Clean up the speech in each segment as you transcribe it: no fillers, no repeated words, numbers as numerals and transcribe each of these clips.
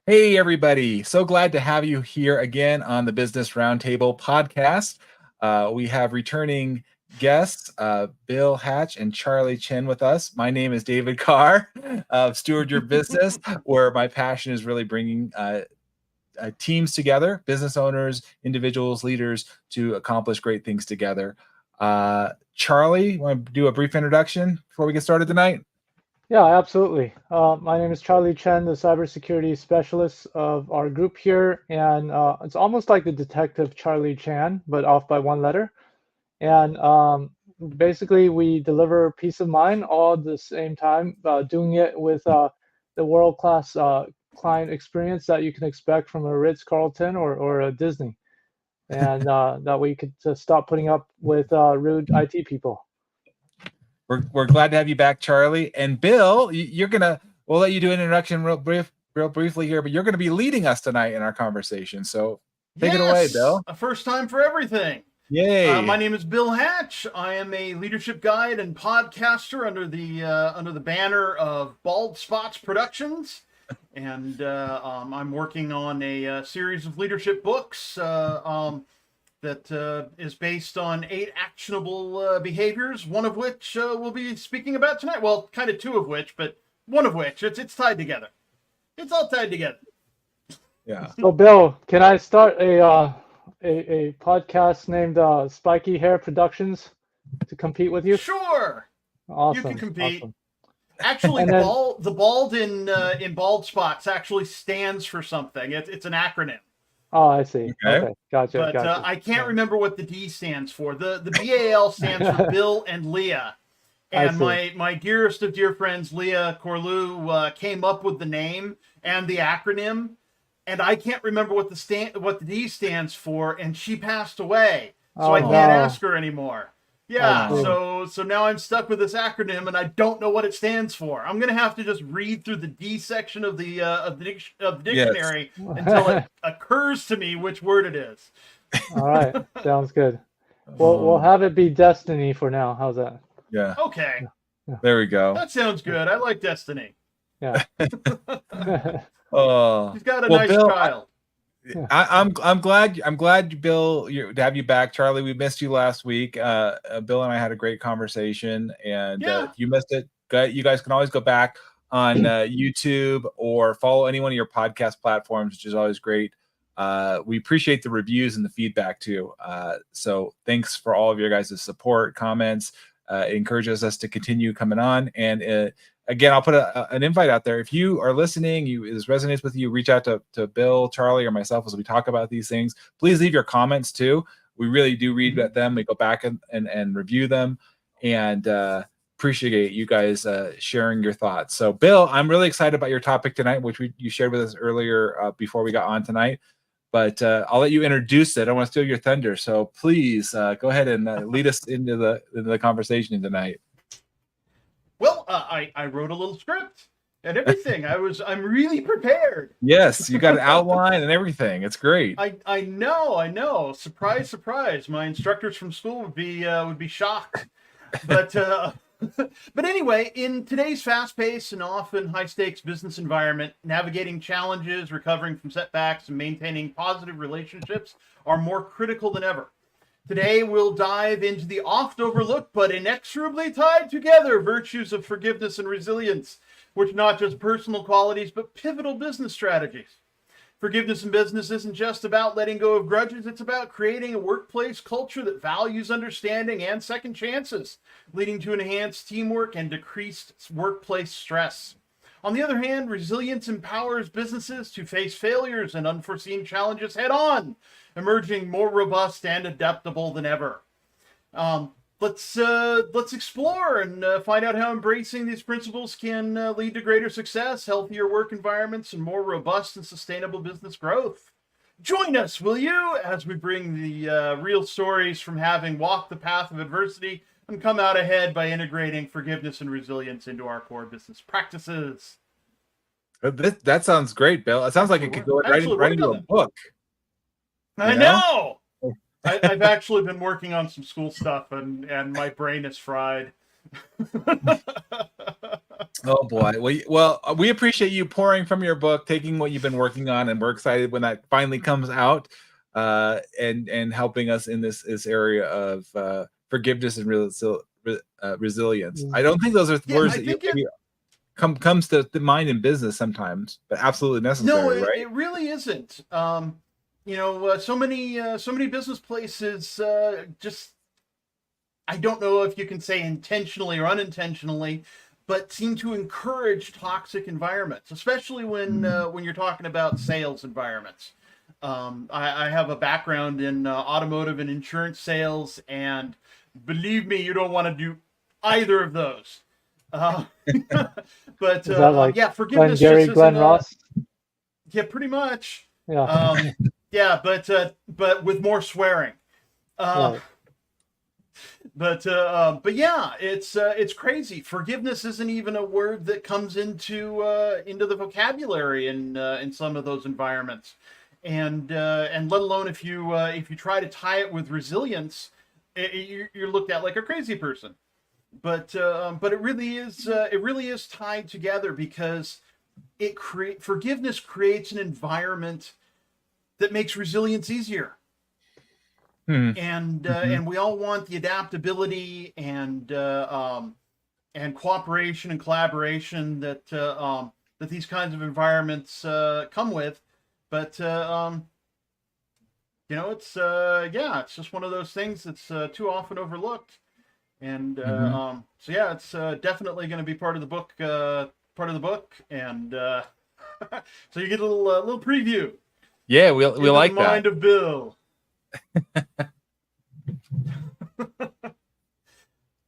Hey, everybody. So glad to have you here again on the Business Roundtable Podcast. We have returning guests, Bill Hatch and Charlie Chen with us. My name is David Carr of Steward Your Business, where my passion is really bringing teams together, business owners, individuals, leaders to accomplish great things together. Charlie, you want to do a brief introduction before we get started tonight? Yeah, absolutely. My name is Charlie Chen, the cybersecurity specialist of our group here, and it's almost like the detective Charlie Chan, but off by one letter. And basically, we deliver peace of mind all at the same time, doing it with the world-class client experience that you can expect from a Ritz-Carlton or a Disney, and that we could stop putting up with rude IT people. We're glad to have you back, Charlie. And Bill, we'll let you do an introduction real briefly here, but you're gonna be leading us tonight in our conversation. So take it away, Bill. A first time for everything. Yay! My name is Bill Hatch. I am a leadership guide and podcaster under the banner of Bald Spots Productions, and I'm working on a series of leadership books that is based on 8 actionable behaviors, one of which we'll be speaking about tonight. Well, kind of 2 of which, but one of which. It's tied together. It's all tied together. Yeah. So, Bill, can I start a podcast named Spiky Hair Productions to compete with you? Sure. Awesome. You can compete. Awesome. Actually, the bald in Bald Spots actually stands for something. It's an acronym. Oh, I see. Okay. Gotcha. But I can't remember what the D stands for. The BAL stands for Bill and Leah. And my dearest of dear friends, Leah Corlew, came up with the name and the acronym. And I can't remember what the D stands for, and she passed away. So I can't ask her anymore. Yeah, so now I'm stuck with this acronym, and I don't know what it stands for. I'm gonna have to just read through the D section of the dictionary until it occurs to me which word it is. All right, sounds good. We'll have it be Destiny for now. How's that? Yeah. Okay. Yeah. There we go. That sounds good. I like Destiny. Yeah. She's got a nice Bill, child. I'm glad, Bill, to have you back. Charlie, we missed you last week. Bill and I had a great conversation, and if you missed it, you guys can always go back on YouTube or follow any one of your podcast platforms, which is always great. We appreciate the reviews and the feedback too. So thanks for all of your guys' support, comments. It encourages us to continue coming on. And again, I'll put an invite out there. If you are listening, this resonates with you, reach out to Bill, Charlie, or myself as we talk about these things. Please leave your comments too. We really do read them. We go back and review them, and appreciate you guys sharing your thoughts. So, Bill, I'm really excited about your topic tonight, which you shared with us earlier before we got on tonight. But I'll let you introduce it. I don't want to steal your thunder. So please go ahead and lead us into the conversation tonight. Well, I wrote a little script and everything. I'm really prepared. Yes, you got an outline and everything. It's great. I know. Surprise, surprise. My instructors from school would be shocked. But anyway, in today's fast-paced and often high-stakes business environment, navigating challenges, recovering from setbacks, and maintaining positive relationships are more critical than ever. Today, we'll dive into the oft-overlooked but inexorably tied together virtues of forgiveness and resilience, which are not just personal qualities, but pivotal business strategies. Forgiveness in business isn't just about letting go of grudges. It's about creating a workplace culture that values understanding and second chances, leading to enhanced teamwork and decreased workplace stress. On the other hand, resilience empowers businesses to face failures and unforeseen challenges head on, emerging more robust and adaptable than ever. Let's explore and find out how embracing these principles can lead to greater success, healthier work environments, and more robust and sustainable business growth. Join us, will you, as we bring the real stories from having walked the path of adversity and come out ahead by integrating forgiveness and resilience into our core business practices. That sounds great, Bill. It sounds like it could go right into a book. I know. I've actually been working on some school stuff, and my brain is fried. Oh boy. Well, we appreciate you pouring from your book, taking what you've been working on, and we're excited when that finally comes out, and helping us in this area of forgiveness and resilience. I don't think those are words that maybe comes to the mind in business sometimes, but absolutely necessary, right? It really isn't. So many business places just, I don't know if you can say intentionally or unintentionally, but seem to encourage toxic environments, especially when you're talking about sales environments. I have a background in automotive and insurance sales, and believe me, you don't want to do either of those. But Is that like forgiveness Glenn Ross? Yeah, pretty much. Yeah. But with more swearing. Right. But yeah, it's crazy. Forgiveness isn't even a word that comes into the vocabulary in some of those environments, and let alone if you try to tie it with resilience, you're looked at like a crazy person. But it really is tied together, because forgiveness creates an environment that makes resilience easier. And we all want the adaptability and cooperation and collaboration that these kinds of environments come with, but it's just one of those things that's too often overlooked, and so yeah, it's definitely going to be part of the book, and so you get a little preview. Yeah, we like the mind that. of Bill.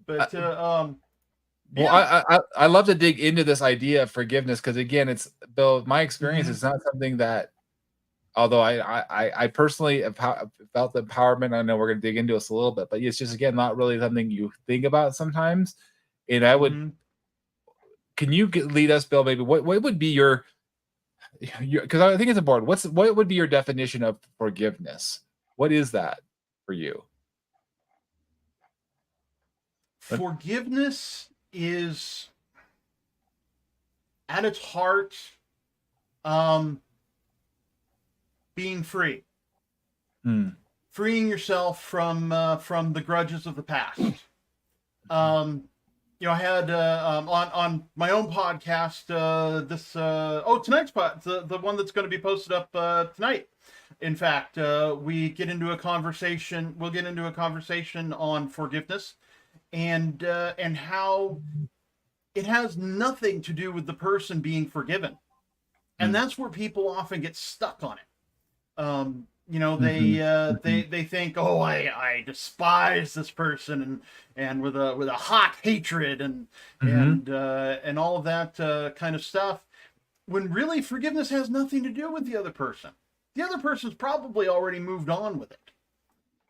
But well, I love to dig into this idea of forgiveness, because again, it's Bill, my experience is not something that, although I personally have felt the empowerment. I know we're going to dig into this a little bit, but it's just, again, not really something you think about sometimes. And I would, can you lead us, Bill, maybe what would be your, because I think it's important. What would be your definition of forgiveness? What is that for you? Forgiveness is, at its heart, being free. Freeing yourself from the grudges of the past. I had on my own podcast tonight's the one that's going to be posted up tonight. In fact, we get into a conversation. We'll get into a conversation on forgiveness, and how it has nothing to do with the person being forgiven, and that's where people often get stuck on it. They think, oh, I despise this person, and with a hot hatred and all of that kind of stuff, when really forgiveness has nothing to do with the other person. The other person's probably already moved on with it.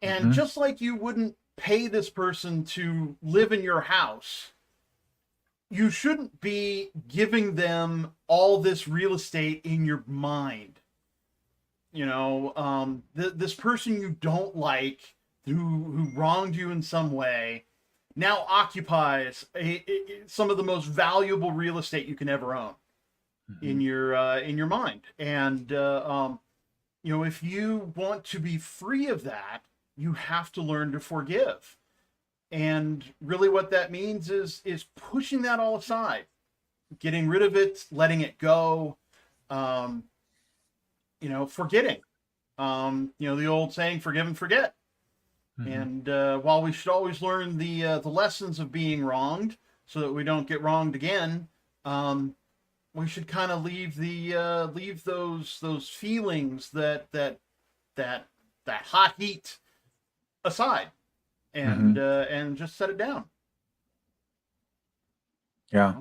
And just like you wouldn't pay this person to live in your house, you shouldn't be giving them all this real estate in your mind. This person you don't like, who wronged you in some way, now occupies some of the most valuable real estate you can ever own in your mind. And if you want to be free of that, you have to learn to forgive. And really what that means is pushing that all aside, getting rid of it, letting it go, forgetting. The old saying, forgive and forget. And while we should always learn the lessons of being wronged so that we don't get wronged again, we should kind of leave those feelings, that hot heat aside, and just set it down. Yeah.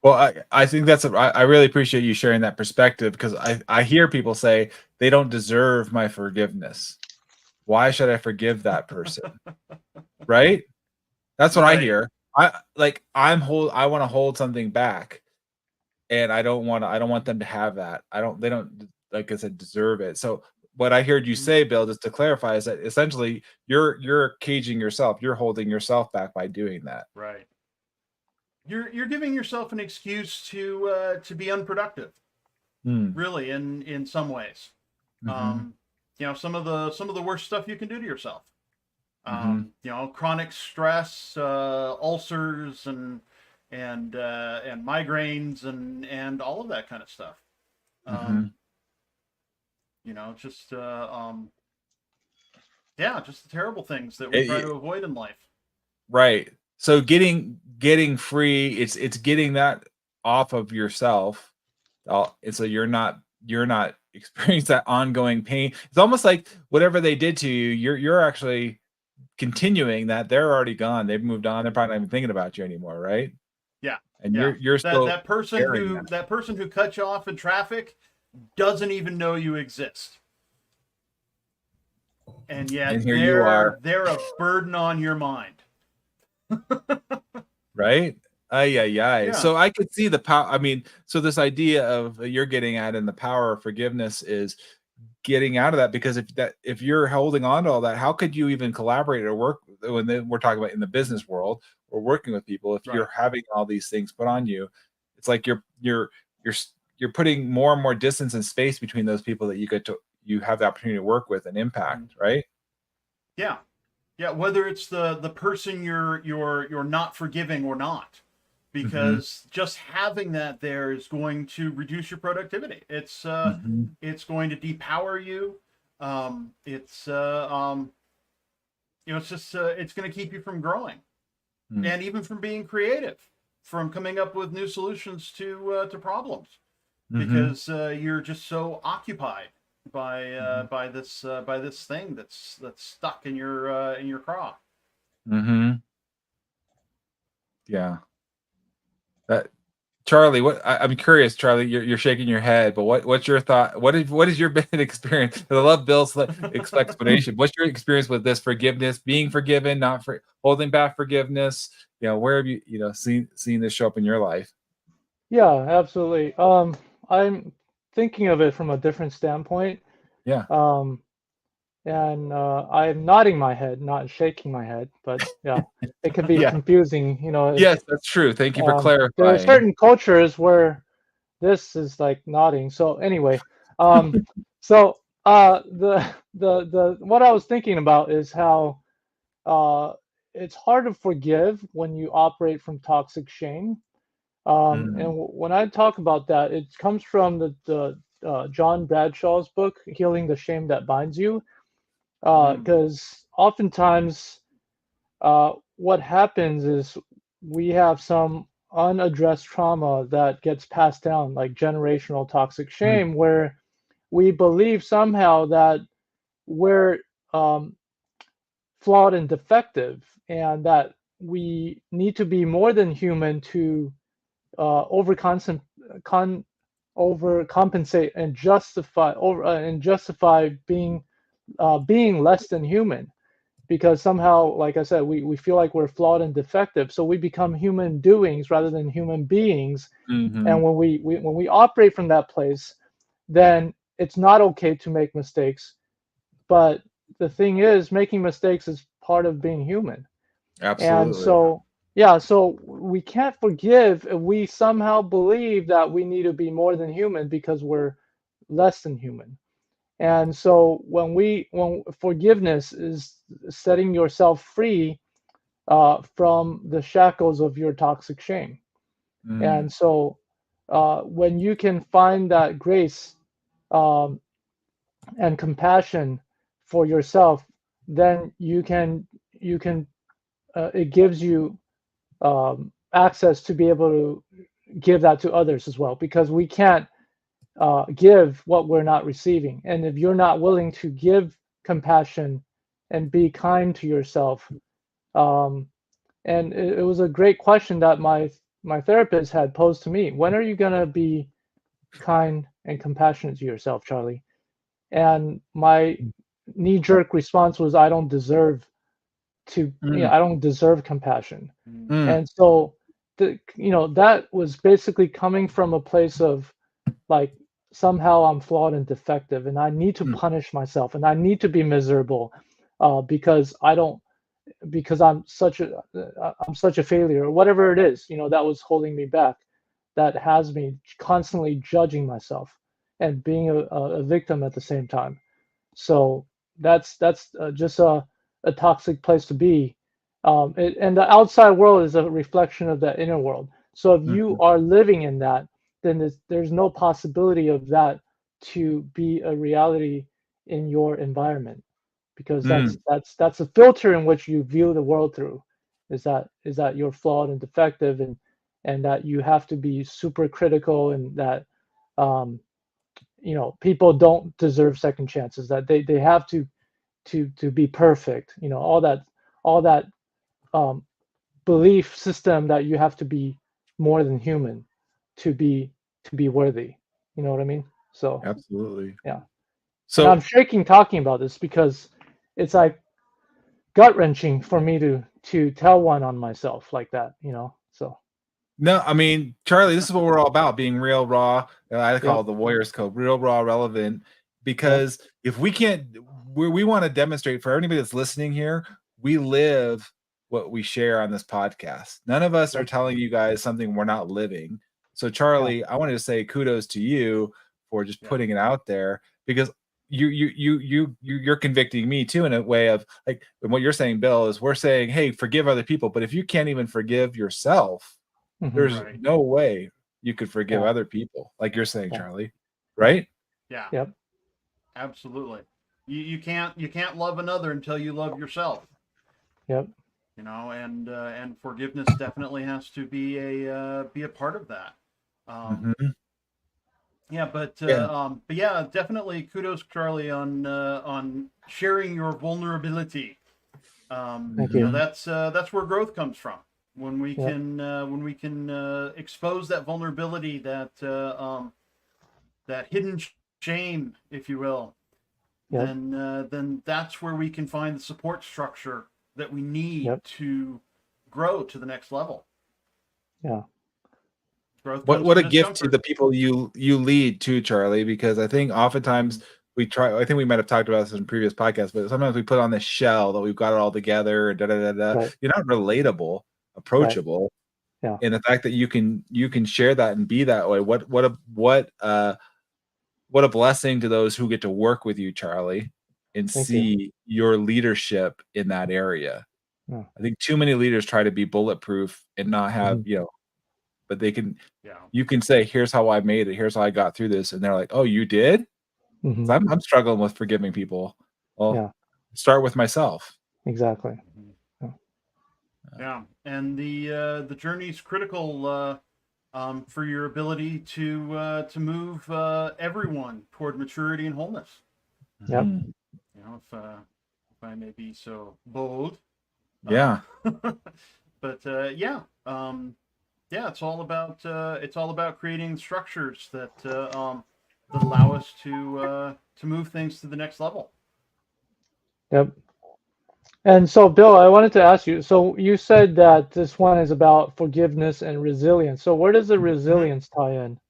Well, I think I really appreciate you sharing that perspective, because I hear people say they don't deserve my forgiveness. Why should I forgive that person? Right? That's what I hear. I want to hold something back, and I don't want them to have that. They don't, like I said, deserve it. So what I heard you say, Bill, just to clarify, is that essentially you're caging yourself. You're holding yourself back by doing that. Right. you're giving yourself an excuse to be unproductive, really, in some ways. Some of the worst stuff you can do to yourself. Chronic stress, ulcers, and migraines, and all of that kind of stuff. Just the terrible things that we try to avoid in life. Right. So getting free, it's getting that off of yourself, and so you're not experiencing that ongoing pain. It's almost like whatever they did to you, you're actually continuing that. They're already gone. They've moved on. They're probably not even thinking about you anymore, right? Yeah. And you're still that person who cut you off in traffic doesn't even know you exist. And yet and here you are. They're a burden on your mind. Right? Yeah. So I could see the power. I mean, so this idea of you're getting at, and the power of forgiveness is getting out of that, because if you're holding on to all that, how could you even collaborate or work when we're talking about in the business world or working with people? If you're having all these things put on you, it's like you're putting more and more distance and space between those people that you have the opportunity to work with and impact, right? Yeah. Whether it's the person you're not forgiving or not, because just having that there is going to reduce your productivity. It's it's going to depower you. It's going to keep you from growing, and even from being creative, from coming up with new solutions to problems, because you're just so occupied by this thing that's stuck in your craw. Yeah. Charlie, I'm curious, Charlie, you're shaking your head, but what's your thought? What is your been experience? I love Bill's explanation. What's your experience with this forgiveness, being forgiven, not for holding back forgiveness? Where have you seen this show up in your life? Yeah, absolutely. I'm thinking of it from a different standpoint. Yeah. And I'm nodding my head, not shaking my head, but yeah, it can be confusing, Yes, that's true. Thank you for clarifying. There are certain cultures where this is like nodding. So anyway, so the what I was thinking about is how it's hard to forgive when you operate from toxic shame. And when I talk about that, it comes from the John Bradshaw's book, Healing the Shame That Binds You. Because oftentimes what happens is we have some unaddressed trauma that gets passed down, like generational toxic shame, where we believe somehow that we're flawed and defective, and that we need to be more than human to overcompensate and justify being less than human, because somehow, like I said, we feel like we're flawed and defective, so we become human doings rather than human beings. And when we operate from that place, then it's not okay to make mistakes. But the thing is, making mistakes is part of being human. Absolutely. And so we can't forgive if we somehow believe that we need to be more than human because we're less than human. And so when forgiveness is setting yourself free from the shackles of your toxic shame. And so when you can find that grace and compassion for yourself, then you can it gives you access to be able to give that to others as well, because we can't give what we're not receiving. And if you're not willing to give compassion and be kind to yourself, and it was a great question that my therapist had posed to me: when are you going to be kind and compassionate to yourself, Charlie? And my knee-jerk response was, I don't deserve I don't deserve compassion. And so that was basically coming from a place of like, somehow I'm flawed and defective, and I need to punish myself, and I need to be miserable because I don't because I'm such a failure, or whatever it is, that was holding me back, that has me constantly judging myself and being a victim at the same time. So that's just a toxic place to be. And the outside world is a reflection of that inner world. So if you are living in that, then there's no possibility of that to be a reality in your environment, because that's a filter in which you view the world through. Is that you're flawed and defective, and that you have to be super critical, and that people don't deserve second chances, that they have to be perfect, all that belief system that you have to be more than human to be worthy. You know what I mean? So Absolutely. yeah. So and I'm shaking talking about this because it's like gut wrenching for me to tell one on myself like that, so. No, I mean, Charlie, this is what we're all about, being real, raw. I call it the Warriors Code, real, raw, relevant. Because if we can't, we want to demonstrate for anybody that's listening here, we live what we share on this podcast. None of us are telling you guys something we're not living. So, Charlie, I wanted to say kudos to you for just putting it out there, because you're convicting me too, in a way of like, and what you're saying, Bill, is we're saying, hey, forgive other people, but if you can't even forgive yourself, there's no way you could forgive other people, like you're saying, Charlie, right? Yeah. Yep. Absolutely. You can't love another until you love yourself. Yep. And forgiveness definitely has to be a part of that. But definitely kudos, Charlie, on sharing your vulnerability. Thank you. That's where growth comes from. When we can expose that vulnerability, that hidden shame, if you will, then that's where we can find the support structure that we need to grow to the next level. Yeah. Growth. What a gift to the people you lead too, Charlie, because I think oftentimes I think we might have talked about this in previous podcasts, but sometimes we put on this shell that we've got it all together and You're not relatable, approachable. Yeah. And the fact that you can share that and be that way, what a blessing to those who get to work with you, Charlie, and see your leadership in that area. Yeah. I think too many leaders try to be bulletproof and not have, but they can, you can say, here's how I made it. Here's how I got through this. And they're like, oh, you did? I'm struggling with forgiving people. Well, start with myself. Exactly. Yeah. And the journey is critical, for your ability to move everyone toward maturity and wholeness. Yep. If I may be so bold. Yeah. But it's all about creating structures that allow us to move things to the next level. Yep. And so, Bill, I wanted to ask you, so you said that this one is about forgiveness and resilience. So where does the resilience tie in?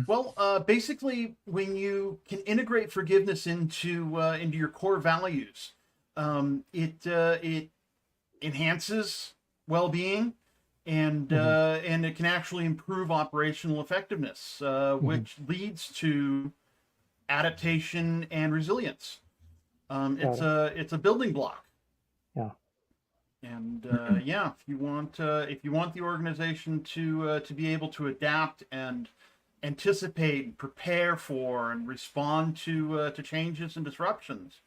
Well, basically, when you can integrate forgiveness into your core values, it enhances well-being, and it can actually improve operational effectiveness, which leads to adaptation and resilience. It's a building block. Yeah. And if you want the organization to be able to adapt and anticipate and prepare for and respond to changes and disruptions,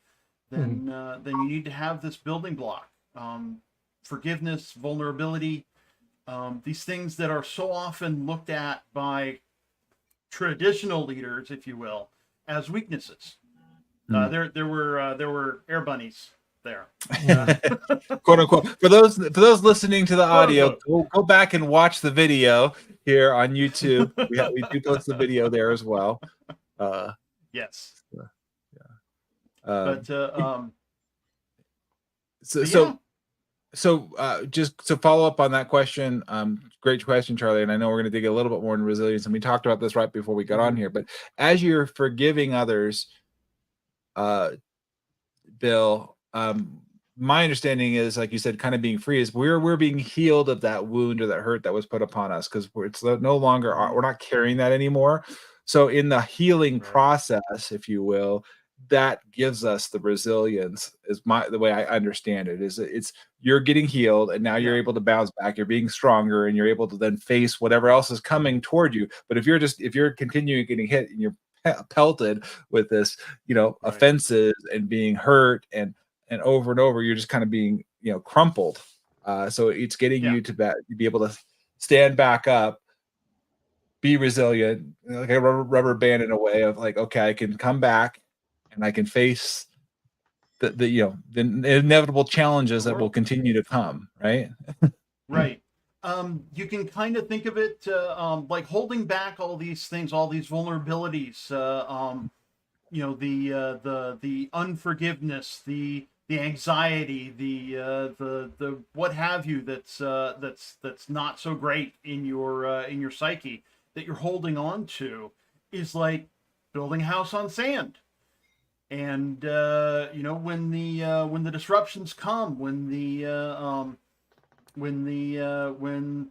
then you need to have this building block. Forgiveness, vulnerability, these things that are so often looked at by traditional leaders, if you will, as weaknesses. There were air bunnies there, quote unquote. For those listening to the audio, go back and watch the video here on YouTube. We do post the video there as well. Yes. Just to follow up on that question, great question, Charlie. And I know we're going to dig a little bit more into resilience, and we talked about this right before we got on here. But as you're forgiving others, Bill, my understanding is, like you said, kind of being free is we're being healed of that wound or that hurt that was put upon us, because it's no longer, we're not carrying that anymore. So in the healing Right. process, if you will, that gives us the resilience, is the way I understand it, is it's you're getting healed and now you're Yeah. able to bounce back, you're being stronger, and you're able to then face whatever else is coming toward you. But if you're continuing getting hit and you're pelted with this, Right. offenses and being hurt and over and over, you're just kind of being, crumpled. So it's getting Yeah. you to be able to stand back up, be resilient, like a rubber band, in a way of like, okay, I can come back and I can face the inevitable challenges The that will world. continue to come. Right. Right. You can kind of think of it like holding back all these things, all these vulnerabilities. The unforgiveness, the anxiety, the what have you, that's not so great in your psyche, that you're holding on to, is like building a house on sand. And when the disruptions come, when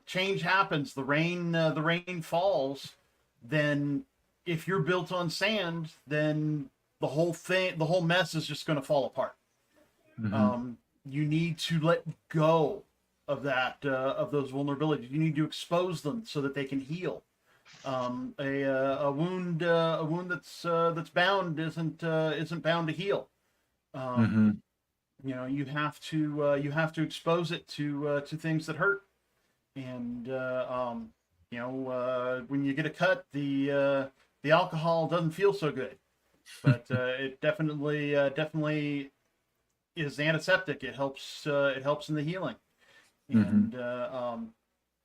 change happens, the rain falls, then if you're built on sand, then the whole mess is just going to fall apart. Mm-hmm. You need to let go of those vulnerabilities. You need to expose them so that they can heal. A wound that's bound isn't bound to heal. Mm-hmm. You have to expose it to things that hurt. And when you get a cut, the alcohol doesn't feel so good, but it definitely is antiseptic. It helps in the healing. Mm-hmm. And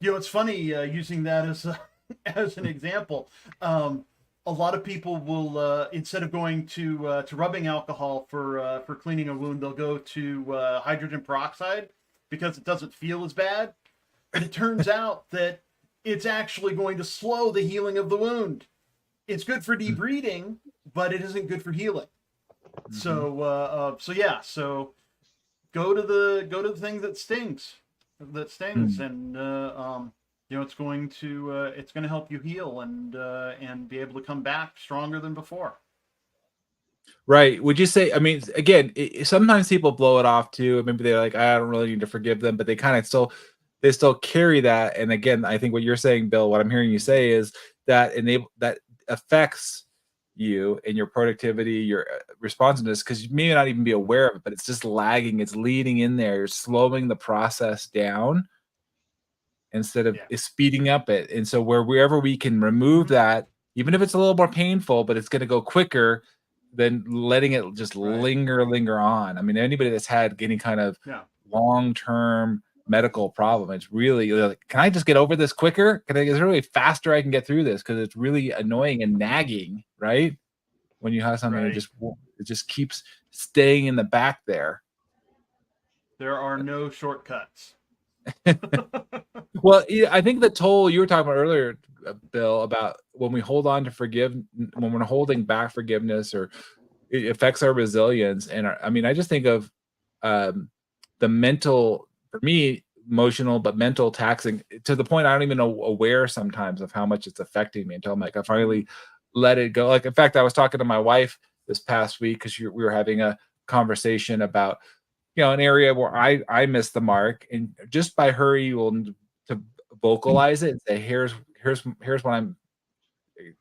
it's funny using that as an example. A lot of people will, instead of going to rubbing alcohol for cleaning a wound, they'll go to hydrogen peroxide because it doesn't feel as bad. But it turns out that it's actually going to slow the healing of the wound. It's good for debriding, but it isn't good for healing. Mm-hmm. So go to the thing that stings, Mm-hmm. and it's going to help you heal and be able to come back stronger than before. Right. Would you say, I mean, again, sometimes people blow it off too. Maybe they're like, I don't really need to forgive them, but they kind of still carry that. And again, I think what you're saying, Bill, what I'm hearing you say is that that affects you and your productivity, your responsiveness, because you may not even be aware of it, but it's just lagging. It's leading in there. You're slowing the process down instead of speeding up it. And so wherever we can remove that, even if it's a little more painful, but it's going to go quicker than letting it just linger on. I mean, anybody that's had any kind of long-term medical problem, it's really like, can I just get over this quicker? Is there really faster I can get through this? Because it's really annoying and nagging, right? When you have something that it just keeps staying in the back there. There are no shortcuts. Well, I think the toll you were talking about earlier, Bill, about when we hold on to when we're holding back forgiveness, or it affects our resilience. And I just think of the mental, for me, emotional, but mental taxing, to the point I don't even know aware sometimes of how much it's affecting me, until I'm like, I finally let it go. Like, in fact, I was talking to my wife this past week because we were having a conversation about an area where I missed the mark, and just by her able to vocalize it and say, here's what I'm,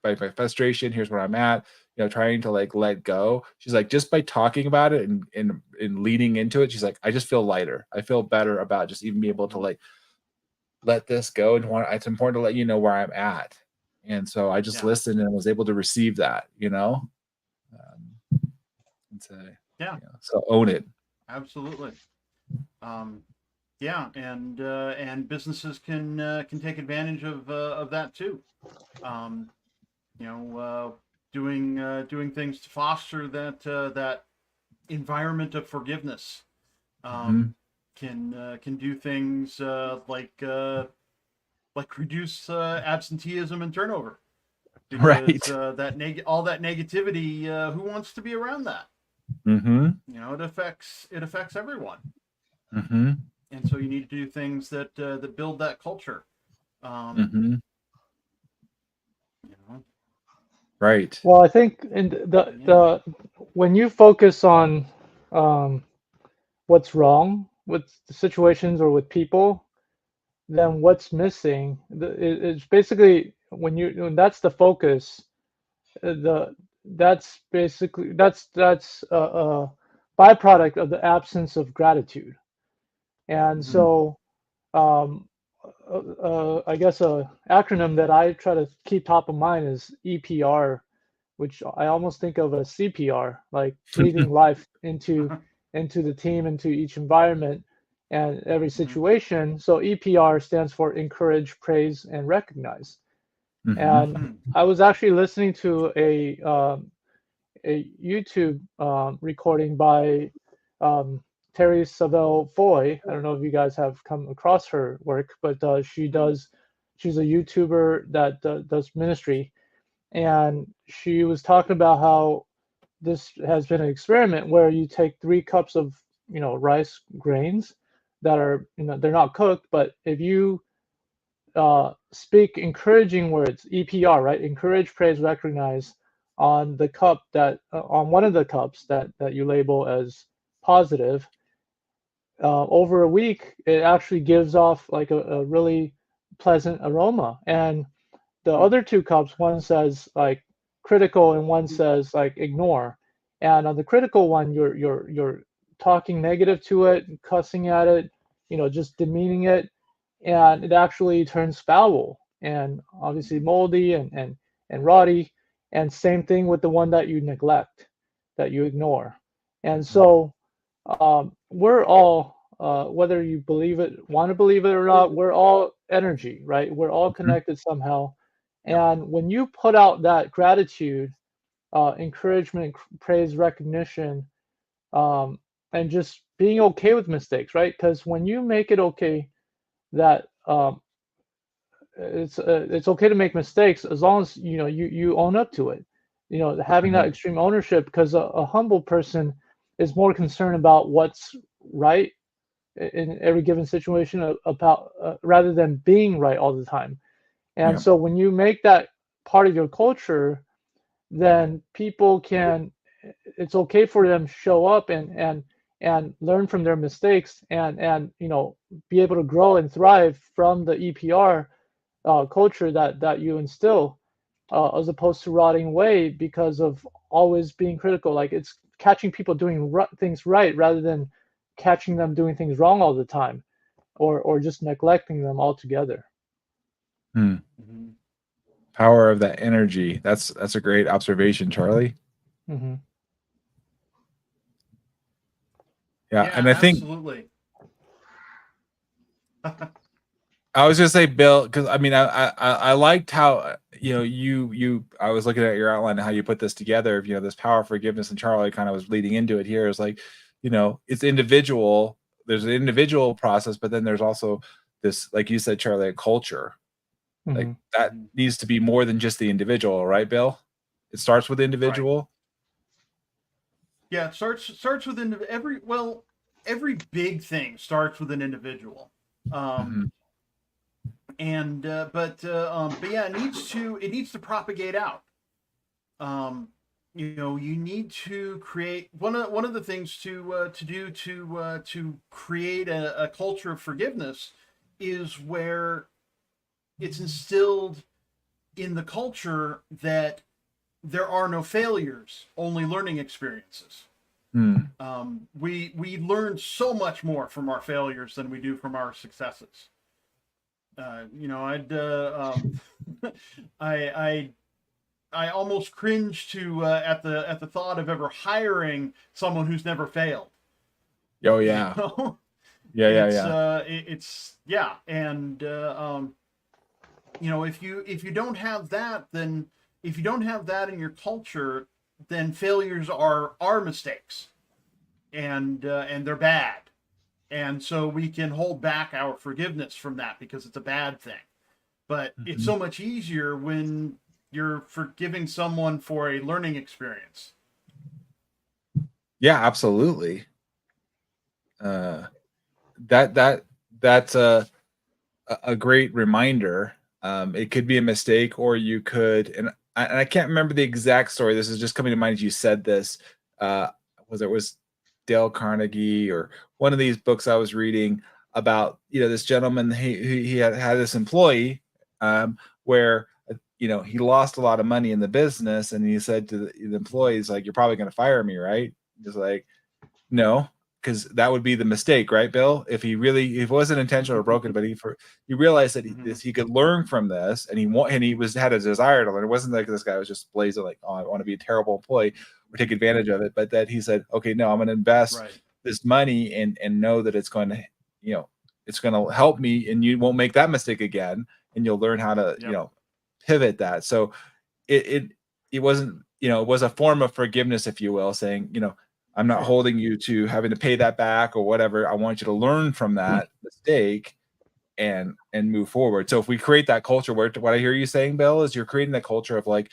by frustration, here's where I'm at, trying to like let go. She's like, just by talking about it and leaning into it, she's like, I just feel lighter. I feel better about just even being able to like let this go, and it's important to let you know where I'm at. And so I just listened and was able to receive that, and say, so own it. Absolutely. And businesses can take advantage of that too. Doing things to foster that environment of forgiveness. Can do things like reduce absenteeism and turnover. Because, all that negativity, who wants to be around that? Mm-hmm. It affects everyone. Mm-hmm. And so you need to do things that build that culture. Mm-hmm. You know, Right. Well, I think in the when you focus on what's wrong with the situations or with people, then what's missing? It's basically when that's the focus. The That's basically that's a byproduct of the absence of gratitude. And so um, I guess a acronym that I try to keep top of mind is EPR, which I almost think of as CPR, like breathing life into the team, into each environment and every situation. So EPR stands for encourage, praise, and recognize. And I was actually listening to a YouTube recording by Terry Savelle Foy. I don't know if you guys have come across her work, but she's a YouTuber that does ministry. And she was talking about how this has been an experiment where you take 3 cups of, rice grains that are, they're not cooked, but if you speak encouraging words, EPR, right? Encourage, praise, recognize on the cup that on one of the cups that you label as positive. Over a week, it actually gives off like a really pleasant aroma. And the other 2 cups, one says like critical and one says like ignore. And on the critical one, you're talking negative to it, cussing at it, just demeaning it, and it actually turns foul and obviously moldy and rotty. And same thing with the one that you neglect, that you ignore. And so we're all, whether you want to believe it or not, we're all energy, right? We're all connected somehow. And when you put out that gratitude, encouragement, praise, recognition, and just being okay with mistakes, right? Because when you make it okay that it's okay to make mistakes as long as you own up to it. Having that extreme ownership, because a humble person is more concerned about what's right in every given situation about rather than being right all the time. And so when you make that part of your culture, then people can, it's okay for them to show up and learn from their mistakes and be able to grow and thrive from the EPR culture that you instill, as opposed to rotting away because of always being critical. Like it's catching people doing things right rather than catching them doing things wrong all the time, or just neglecting them altogether. Power of that energy. That's a great observation, Charlie. Yeah, and I think absolutely. I was gonna say, Bill, because I mean, I liked how you I was looking at your outline and how you put this together. This power of forgiveness, and Charlie kind of was leading into it here. It's like, it's individual. There's an individual process, but then there's also this, like you said, Charlie, a culture. Like that needs to be more than just the individual, right, Bill? It starts with individual. Right. Yeah, it starts with every big thing starts with an individual. And but yeah, it needs to propagate out. You need to create one of the things to do to create a culture of forgiveness is where it's instilled in the culture that there are no failures, only learning experiences. We learn so much more from our failures than we do from our successes. I almost cringe to at the thought of ever hiring someone who's never failed. Oh yeah. And if you don't have that, then if you don't have that in your culture, then failures are mistakes, and they're bad. And so we can hold back our forgiveness from that because it's a bad thing. But it's so much easier when you're forgiving someone for a learning experience. Yeah, absolutely. That's a great reminder. It could be a mistake, or you could, and I can't remember the exact story. This is just coming to mind as you said this. Uh, was Dale Carnegie or one of these books I was reading about, this gentleman. He had this employee, where he lost a lot of money in the business, and he said to the employees, like, "You're probably going to fire me, right?" He's like, "No." Because that would be the mistake, right, Bill? If it wasn't intentional or broken, but he realized that he could learn from this, and had a desire to learn. It wasn't like this guy was just blazing like, "Oh, I want to be a terrible employee or take advantage of it," but that he said, "Okay, no, I'm going to invest this money and know that it's going to, it's going to help me, and you won't make that mistake again, and you'll learn how to, pivot that." So it wasn't, it was a form of forgiveness, if you will, saying, "I'm not holding you to having to pay that back or whatever. I want you to learn from that mistake and move forward." So if we create that culture, what I hear you saying, Bill, is you're creating that culture of, like,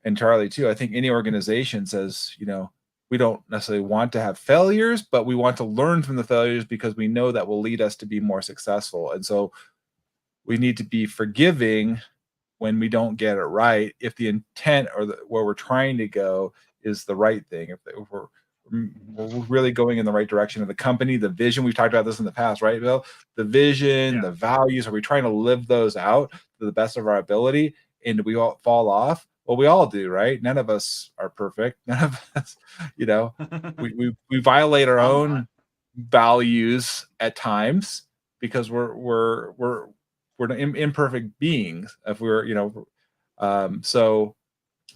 and Charlie too, I think any organization says, we don't necessarily want to have failures, but we want to learn from the failures because we know that will lead us to be more successful. And so we need to be forgiving when we don't get it right, if the intent or where we're trying to go is the right thing. If we're really going in the right direction of the company, the vision. We've talked about this in the past, right, Bill? The vision, the values. Are we trying to live those out to the best of our ability? And do we all fall off? Well, we all do, right? None of us are perfect. None of us, we violate our own values at times because we're imperfect beings. If so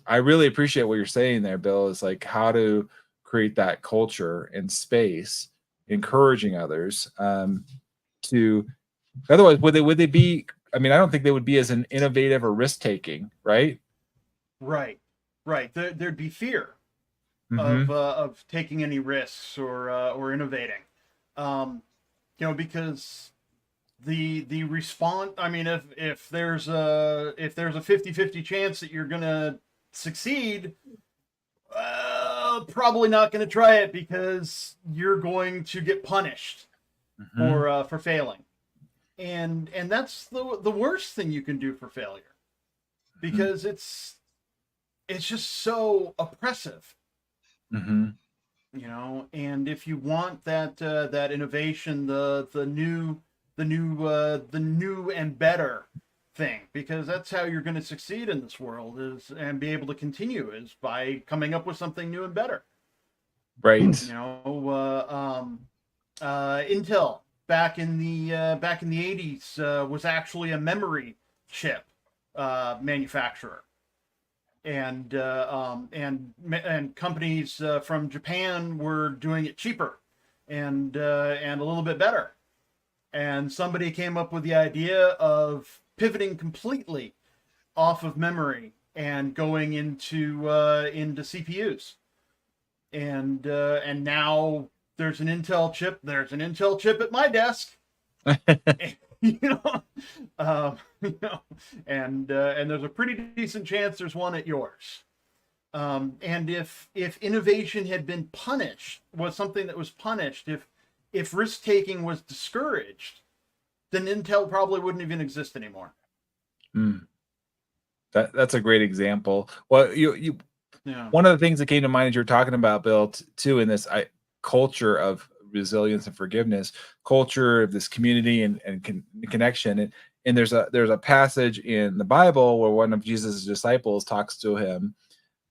I really appreciate what you're saying there, Bill, is like how to create that culture and space, encouraging others, to, otherwise would they be, I mean, I don't think they would be as an innovative or risk taking, right? Right. There'd be fear of taking any risks or innovating, because the response, I mean, if there's a 50-50 chance that you're gonna succeed, probably not going to try it because you're going to get punished for failing, and that's the worst thing you can do for failure, because it's just so oppressive. And if you want that innovation, the new and better thing, because that's how you're going to succeed in this world, and be able to continue, is by coming up with something new and better. Right. Intel back in the 80s was actually a memory chip manufacturer, and companies from Japan were doing it cheaper and a little bit better. And somebody came up with the idea of pivoting completely off of memory and going into CPUs. And now there's an Intel chip. There's an Intel chip at my desk. And there's a pretty decent chance there's one at yours. And if innovation had been punished, was something that was punished, if risk taking was discouraged, then Intel probably wouldn't even exist anymore. That's a great example. Well, one of the things that came to mind as you're talking about, Bill, too, in this culture of resilience and forgiveness, culture of this community and connection, and there's a passage in the Bible where one of Jesus' disciples talks to him,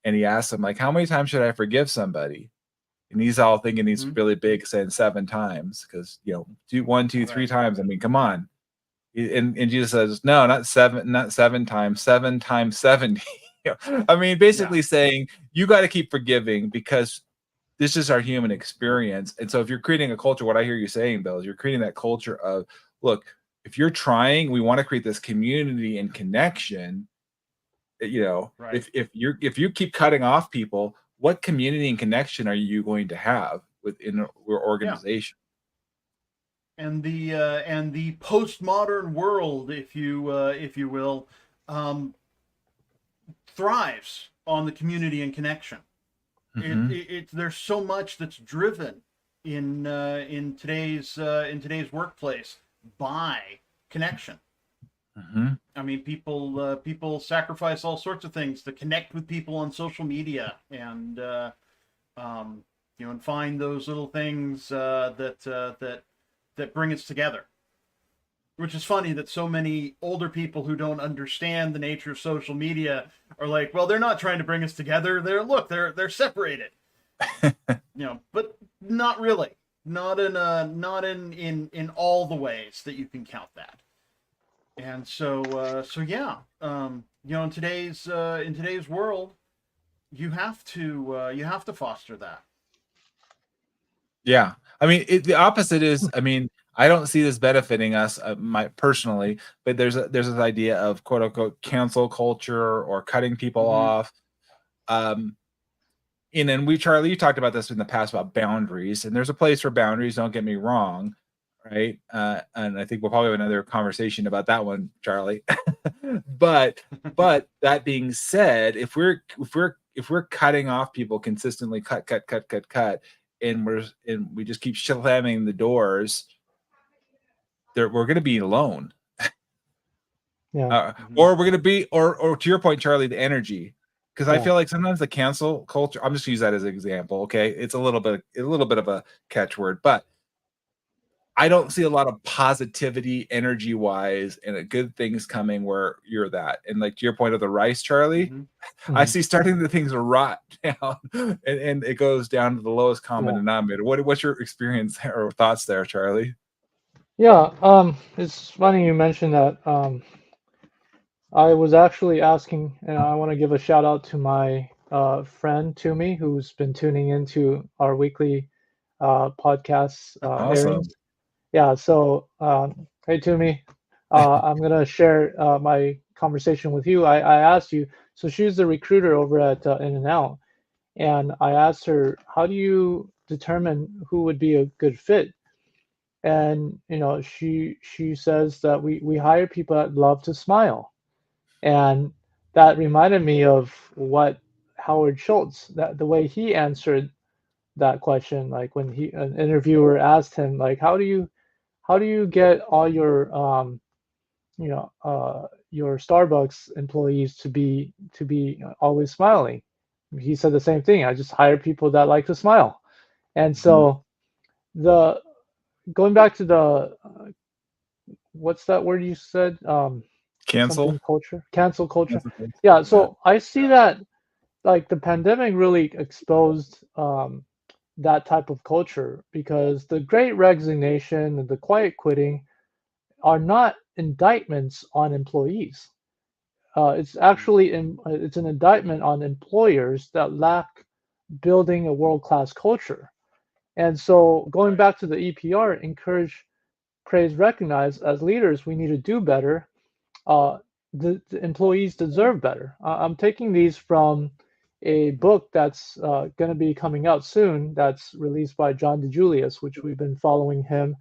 and he asks him, like, "How many times should I forgive somebody?" And he's all thinking he's really big, saying 7 times, because 1, 2, 3 times. I mean, come on. And Jesus says, "No, not 7 times, 7 times 70." I mean, basically saying you got to keep forgiving, because this is our human experience. And so if you're creating a culture, what I hear you saying, Bill, is you're creating that culture of, look, if you're trying, we want to create this community and connection. If you keep cutting off people, what community and connection are you going to have within your organization? And the postmodern world, if you will, thrives on the community and connection. There's so much that's driven in today's workplace by connection. I mean, people sacrifice all sorts of things to connect with people on social media, and and find those little things that bring us together. Which is funny that so many older people who don't understand the nature of social media are like, well, they're not trying to bring us together. They're separated. But not really. Not in all the ways that you can count that. And so yeah, in today's world, you have to foster that. Yeah, I mean, the opposite is, I mean, I don't see this benefiting us, personally, but there's this idea of quote unquote cancel culture or cutting people off. And then Charlie, you talked about this in the past about boundaries, and there's a place for boundaries. Don't get me wrong, right? And I think we'll probably have another conversation about that one, Charlie. but that being said, if we're cutting off people consistently, cut, and we just keep slamming the doors, we're going to be alone. Or we're going to be, or to your point, Charlie, the energy. Because I feel like sometimes the cancel culture, I'm just going to use that as an example. Okay. It's a little bit of a catchword, but I don't see a lot of positivity energy wise and good things coming where you're that. And like to your point of the rice, Charlie, I see starting the things to rot down and it goes down to the lowest common denominator. What's your experience or thoughts there, Charlie? Yeah. It's funny you mentioned that. I was actually asking, and I want to give a shout out to my friend Toomey, who's been tuning into our weekly podcast airings. Yeah, so hey Toomey, I'm gonna share my conversation with you. I asked you, so she's the recruiter over at In-N-Out, and I asked her, how do you determine who would be a good fit? And she says that we hire people that love to smile. And that reminded me of what Howard Schultz, that the way he answered that question, like when an interviewer asked him, like, how do you get all your your Starbucks employees to be always smiling? He said the same thing. I just hire people that like to smile. And so going back to the what's that word you said? Cancel culture. Yeah, so I see that like the pandemic really exposed that type of culture, because the great resignation and the quiet quitting are not indictments on employees. It's actually it's an indictment on employers that lack building a world-class culture. And so going back to the EPR, encourage, praise, recognize, as leaders we need to do better. The employees deserve better. I'm taking these from a book that's going to be coming out soon, that's released by John DeJulius, which we've been following him.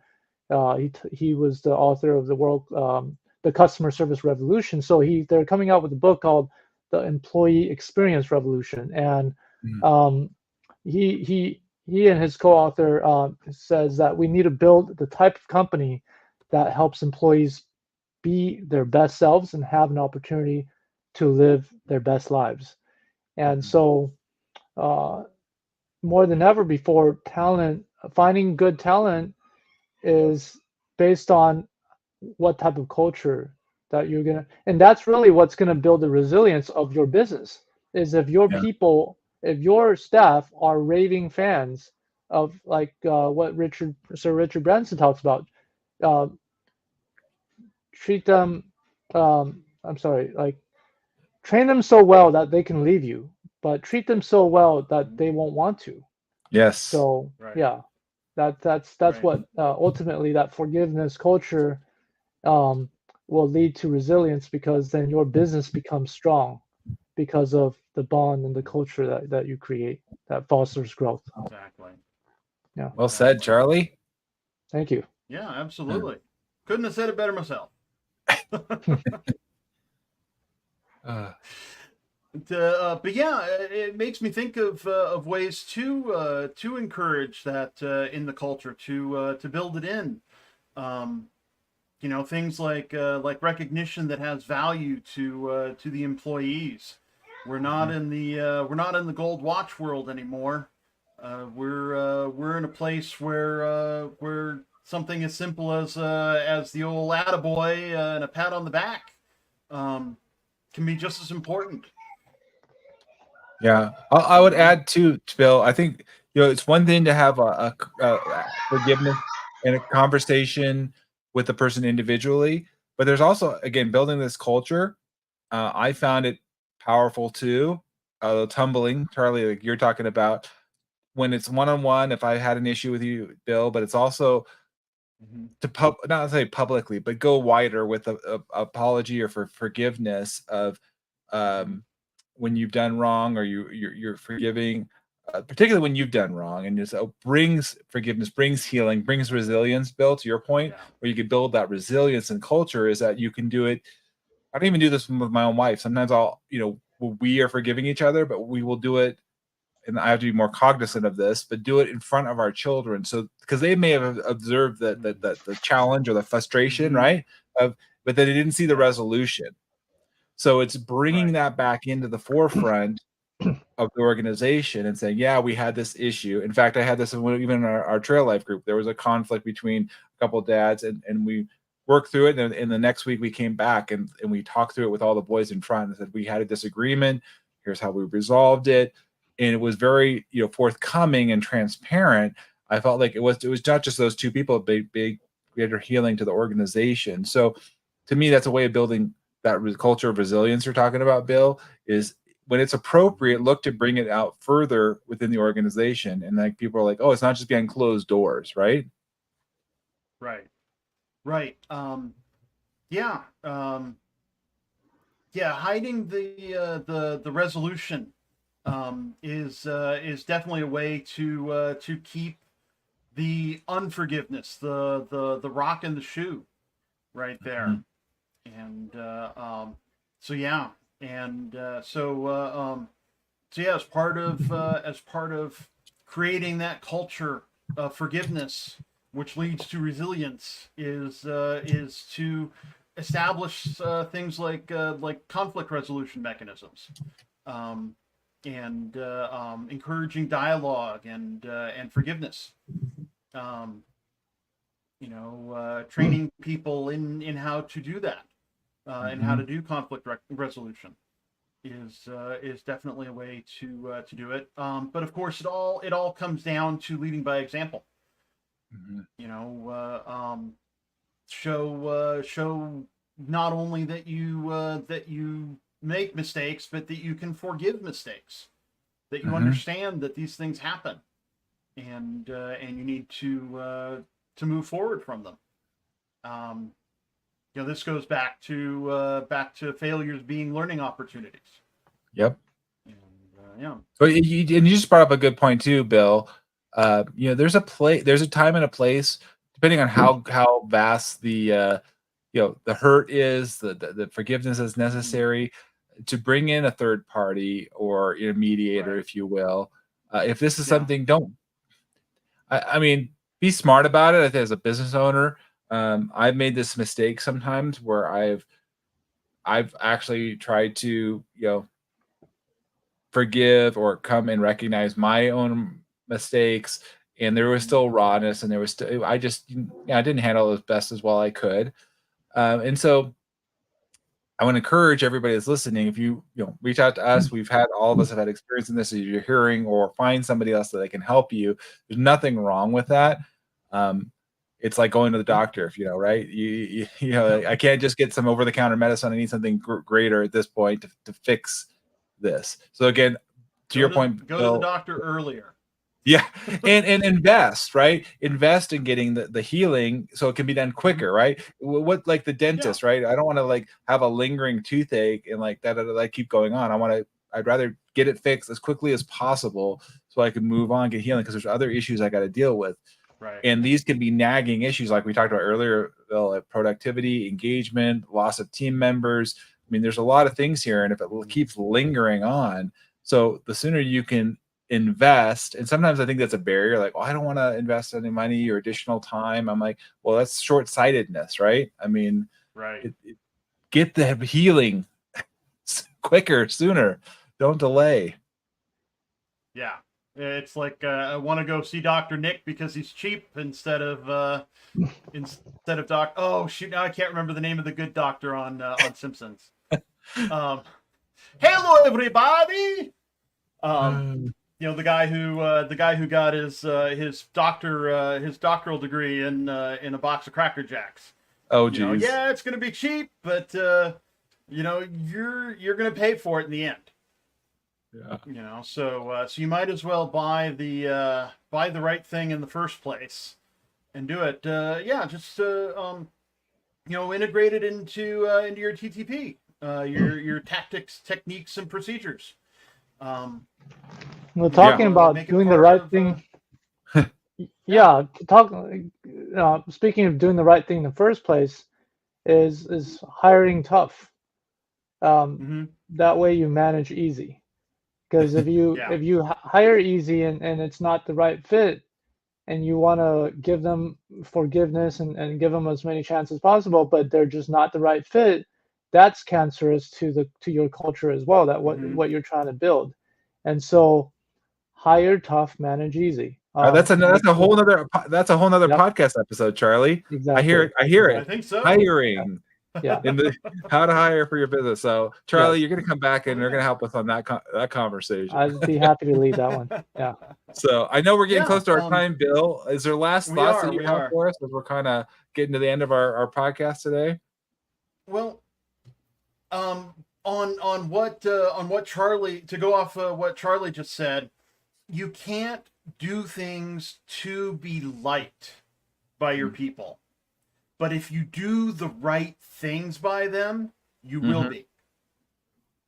He was the author of the Customer Service Revolution. So they're coming out with a book called The Employee Experience Revolution, and he and his co-author says that we need to build the type of company that helps employees be their best selves and have an opportunity to live their best lives. And so more than ever before, finding good talent is based on what type of culture that you're gonna, and that's really what's gonna build the resilience of your business, is if your people, if your staff are raving fans of like what Sir Richard Branson talks about, treat them, like train them so well that they can leave you, but treat them so well that they won't want to. Yes. So yeah, that's what ultimately that forgiveness culture will lead to resilience, because then your business becomes strong because of the bond and the culture that you create that fosters growth. Exactly. Yeah. Well said, Charlie. Thank you. Yeah, absolutely. Couldn't have said it better myself. But yeah, it makes me think of ways to encourage that in the culture, to build it in. Um, things like recognition that has value to the employees. We're not in the gold watch world anymore. We're in a place where something as simple as the old attaboy and a pat on the back can be just as important. Yeah, I would add to Bill. I think it's one thing to have a forgiveness and a conversation with the person individually, but there's also, again, building this culture. I found it powerful too. Tumbling, Charlie, like you're talking about, when it's one-on-one. If I had an issue with you, Bill, but it's also to not say publicly, but go wider with a apology or for forgiveness of when you've done wrong, or you're forgiving, particularly when you've done wrong, and just brings forgiveness, brings healing, brings resilience. Bill, to your point, where you can build that resilience and culture, is that you can do it. I don't even do this with my own wife. Sometimes we are forgiving each other, but we will do it, and I have to be more cognizant of this, but do it in front of our children. So, because they may have observed the challenge or the frustration, right? But they didn't see the resolution. So it's bringing that back into the forefront of the organization and saying, yeah, we had this issue. In fact, I had this even in our trail life group. There was a conflict between a couple of dads, and we worked through it. And the next week we came back and we talked through it with all the boys in front and said, we had a disagreement. Here's how we resolved it. And it was very, forthcoming and transparent. I felt like it was not just those two people, big greater healing to the organization. So to me, that's a way of building that culture of resilience you're talking about, Bill, is when it's appropriate, look to bring it out further within the organization. And like people are like, oh, it's not just behind closed doors, right? Right. Yeah. Hiding the resolution is definitely a way to keep the unforgiveness, the rock in the shoe, right there. And so yeah, and so yeah, as part of creating that culture of forgiveness, which leads to resilience, is to establish things like conflict resolution mechanisms, and encouraging dialogue and forgiveness. Training people in how to do that, and how to do conflict resolution is definitely a way to do it. But of course, it all comes down to leading by example. Show not only that you make mistakes, but that you can forgive mistakes, that you understand that these things happen, and you need to move forward from them. This goes back to failures being learning opportunities. Yep. And, yeah. So you just brought up a good point too, Bill. There's a time and a place, depending on how vast the hurt is, the forgiveness is necessary, to bring in a third party or a mediator, if you will. If this is something, I mean, be smart about it. I think as a business owner, I've made this mistake sometimes where I've actually tried to forgive or come and recognize my own mistakes, and there was still rawness, and there was still, I didn't handle it as best as well I could, and so I want to encourage everybody that's listening. If you reach out to us, all of us have had experience in this. If you're hearing, or find somebody else that they can help you, there's nothing wrong with that. It's like going to the doctor, right? I can't just get some over-the-counter medicine. I need something greater at this point to fix this. So again, to your point, go to the doctor earlier. Yeah, and invest, right? Invest in getting the healing so it can be done quicker, right? What, like the dentist, right? I don't want to have a lingering toothache and that keep going on. I'd rather get it fixed as quickly as possible so I can move on, get healing, because there's other issues I got to deal with. Right. And these can be nagging issues like we talked about earlier, like productivity, engagement, loss of team members, I mean, there's a lot of things here, and if it keeps lingering on, so the sooner you can invest, and sometimes I think that's a barrier, like, oh, I don't want to invest any money or additional time. I'm like, well, that's short-sightedness, right? I mean, Right. Get the healing quicker, sooner. Don't delay. Yeah. It's like I want to go see Dr. Nick because he's cheap instead of Doc. Oh shoot! Now I can't remember the name of the good doctor on Simpsons. Hello everybody. The guy who got his doctoral degree in a box of Cracker Jacks. Oh geez. Yeah, it's gonna be cheap, but you're gonna pay for it in the end. Yeah. So you might as well buy the right thing in the first place, and do it. Integrate it into your TTP, your tactics, techniques, and procedures. We're talking about doing the right thing. Speaking of doing the right thing in the first place, is hiring tough. That way you manage easy. Because if you hire easy and it's not the right fit, and you want to give them forgiveness and give them as many chances as possible, but they're just not the right fit, that's cancerous to your culture as well. That what you're trying to build, and so hire tough, manage easy. That's a whole nother podcast episode, Charlie. Exactly. I hear it. I think so. Hiring. Yeah. In the how to hire for your business. So Charlie, you're going to come back and you're going to help us on that conversation. I'd be happy to lead that one. Yeah. So I know we're getting close to our time, Bill. Is there last thoughts that you have for us as we're kind of getting to the end of our podcast today? Well, on what Charlie, to go off what Charlie just said, you can't do things to be liked by your people. But if you do the right things by them, you will be.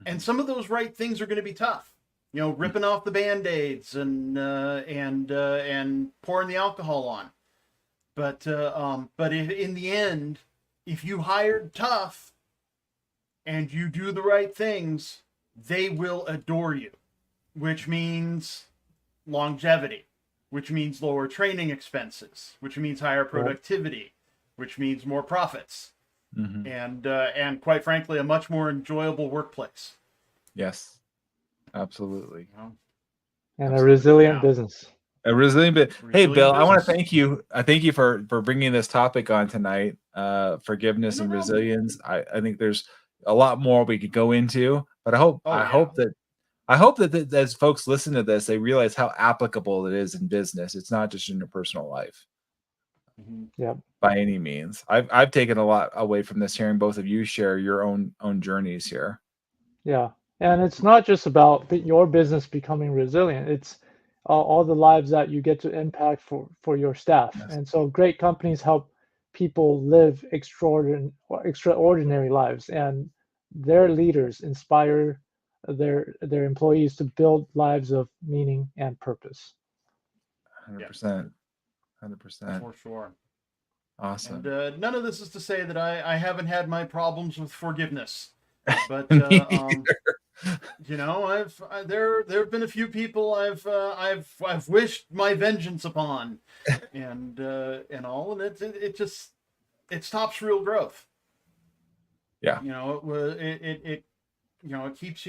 And some of those right things are going to be tough. Ripping off the Band-Aids and pouring the alcohol on. But in the end, if you hired tough and you do the right things, they will adore you, which means longevity, which means lower training expenses, which means higher productivity, which means more profits, and quite frankly, a much more enjoyable workplace. Yes, absolutely. And a resilient business. A resilient business. Hey, Bill, I want to thank you. I thank you for bringing this topic on tonight. Forgiveness and resilience. I think there's a lot more we could go into, but I hope that as folks listen to this, they realize how applicable it is in business. It's not just in your personal life. By any means. I've taken a lot away from this, hearing both of you share your own journeys here. Yeah. And it's not just about your business becoming resilient. It's all the lives that you get to impact for your staff. Yes. And so great companies help people live extraordinary lives, and their leaders inspire their employees to build lives of meaning and purpose. 100%. 100%. For sure. Awesome. And none of this is to say that I haven't had my problems with forgiveness, but there have been a few people I've wished my vengeance upon, and all, and it stops real growth. Yeah. It keeps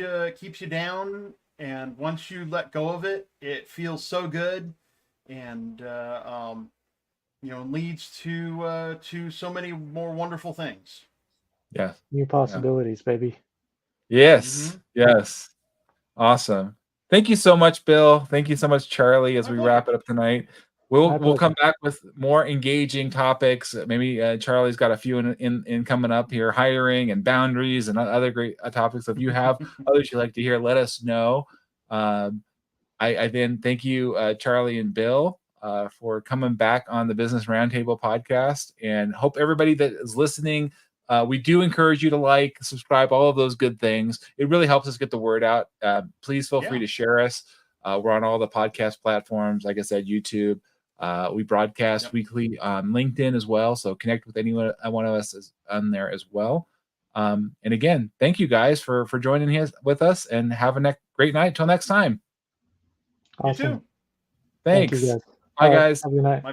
you down, and once you let go of it, it feels so good, and leads to so many more wonderful things. Yeah. New possibilities, baby. Yes. Yes. Awesome. Thank you so much, Bill. Thank you so much, Charlie, as we wrap it up tonight. We'll come back with more engaging topics. Maybe Charlie's got a few in coming up here, hiring and boundaries and other great topics. If you have others you'd like to hear, let us know. I then thank you, Charlie and Bill, for coming back on the Business Roundtable podcast, and hope everybody that is listening, we do encourage you to like, subscribe, all of those good things. It really helps us get the word out. Please feel free to share us. We're on all the podcast platforms. Like I said, YouTube. We broadcast weekly on LinkedIn as well. So connect with anyone, one of us is on there as well. And again, thank you guys for joining here with us, and have a great night. Till next time. Awesome. You too. Thank Thanks. you guys. Bye, All right, guys. have a good night.